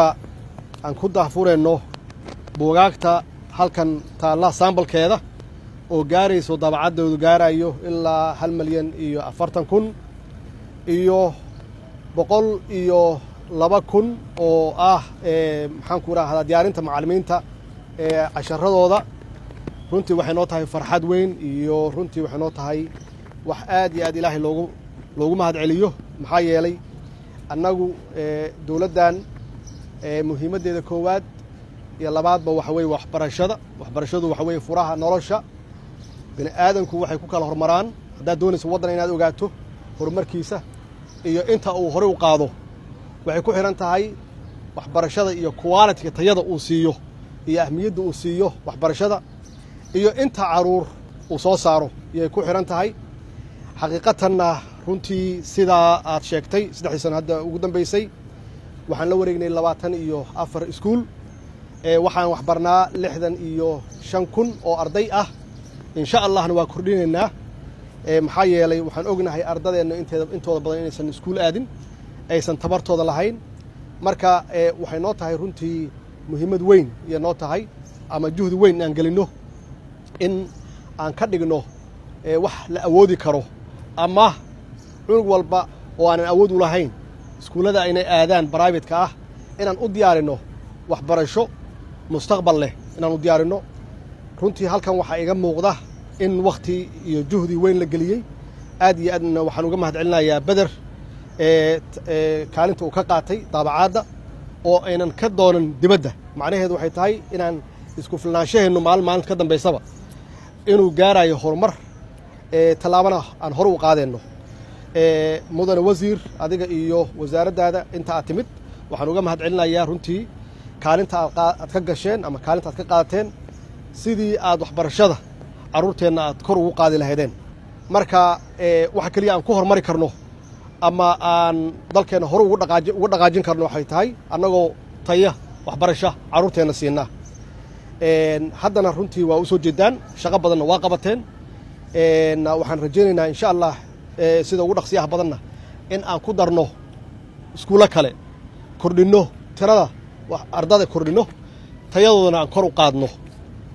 aan ku daahfurayno buugaagta halkan taala sambalkeeda oo gaarayso dabacadeedu gaarayo ilaa 1,040,000 iyo 102,000 oo ah maxaan ku raahdaa diyaarinta macallimiinta casharadooda. runtii waxay noo tahay farxad weyn iyo runtii waxay noo tahay wax aad iyo aad ilaahay loogu mahad celiyo maxaa yeelay annagu dawladdan muhiimadeeda koowaad iyo labaadba waxa weeye waxbarashadu waxa weeye furaha nolosha bini aadanku waxay ku kala hormaraan haddaad doonayso waddan inaad ogaato horumarkiisa iyo inta uu hore u qaado waxay ku xiran tahay waxbarashada iyo quality tayada uu siiyo iyo ahmiyadda uu siiyo waxbarashada iyo inta caruur uu soo saaro ayay ku xiran tahay xaqiiqatanna runtii sidaa aad sheegtay 3 sano hadda ugu dambeysay waxaan la wareegnay 24 iskuul waxaan wax barnaa 65,000 oo arday ah insha Allahna waa kordhinaynaa maxaa yeelay waxaan ognahay ardadeenna intooda badan inaysan iskuul aadin aysan tabartooda lahayn marka waxay noo tahay runtii muhiimad weyn iyo noo tahay ama juhdi weyn aan gelino in aan ka dhigno wax la awoodi karo ama cunug walba oo aan awood u lahayn iskuulada inay aadaan private-ka ah inaan u diyaarino waxbarasho mustaqbal leh inaan u diyaarino runtii halkan waxa iga muuqda in waqti iyo juhdi weyn la geliyay aad iyo aadna waxaan uga mahad celinayaa Badar kaalinta uu ka qaatay daabacaadda oo aynan ka doonan dibadda macnaheedu waxay tahay inaan isku filnaanshaheenu maalin ka dambeysaba inuu gaarayo horumar talaabana aan hor u qaadeyno mudane wasiir adiga iyo wasaaraddaada inta aad timid waxaan uga mahad celinayaa runtii kaalinta aad ka gasheen ama kaalinta aad ka qaadateen sidii aad waxbarashada caruurteenna aad kor ugu qaadi lahaydeen marka waxa kaliya aan ku horumari karno ama aan dalkeena hor ugu dhaqaajin karno waxay tahay annagoo taya waxbarasho caruurteenna siinaa haddana runtii waa u soo jeedaan shaqo badanna waa qabateen waxaan rajaynaynaa insha Allah sida ugu dhaqsiyaha badanna in aan ku darno iskuulo kale kordhino tirada ardada kordhino tayadoodana aan kor u qaadno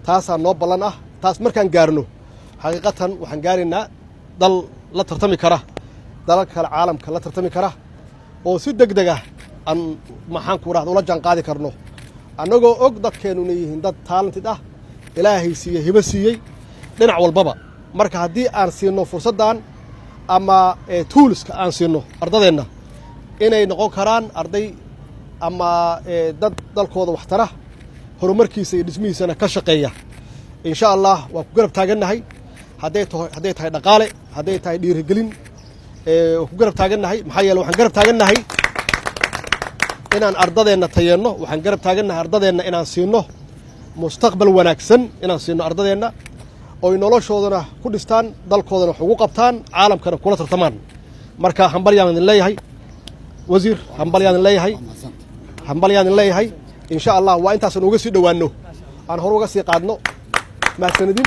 taasaa noo ballan ah taas markaan gaarno xaqiiqatan waxaan gaaraynaa dal la tartami kara dalal kale caalamka la tartami kara oo si degdeg ah aan maxaan ku raahdo ula jaan qaadi karno annagoo og dadkeenu inay yihiin dad talented ah ilaahay siiyey hibo siiyey dhinac walbaba marka haddii aan siino fursaddan ama toolska aan siino ardadeenna inay noqon karaan arday ama dad dalkooda wax tara horumarkiisa iyo dhismihiisana ka shaqeeya insha Allah waa ku garab taagannahay hadday tahay dhaqaale hadday tahay dhiirigelin ku garab taagannahay maxaa yeelay waxaan garab taagannahay inaan ardadeenna tayeenno waxaan garab taagannahay ardadeenna inaan siino mustaqbal wanaagsan inaan siino ardadeenna oo noloshoodana ku dhistaan dalkoodana wax ugu qabtaan caalamkana kula tartamaan marka hambalyaan idin leeyahay wasiir hambalyaan idin leeyahay insha Allah waa intaas uga sii dhawaano aan hor uga sii qaadno mahadsanidin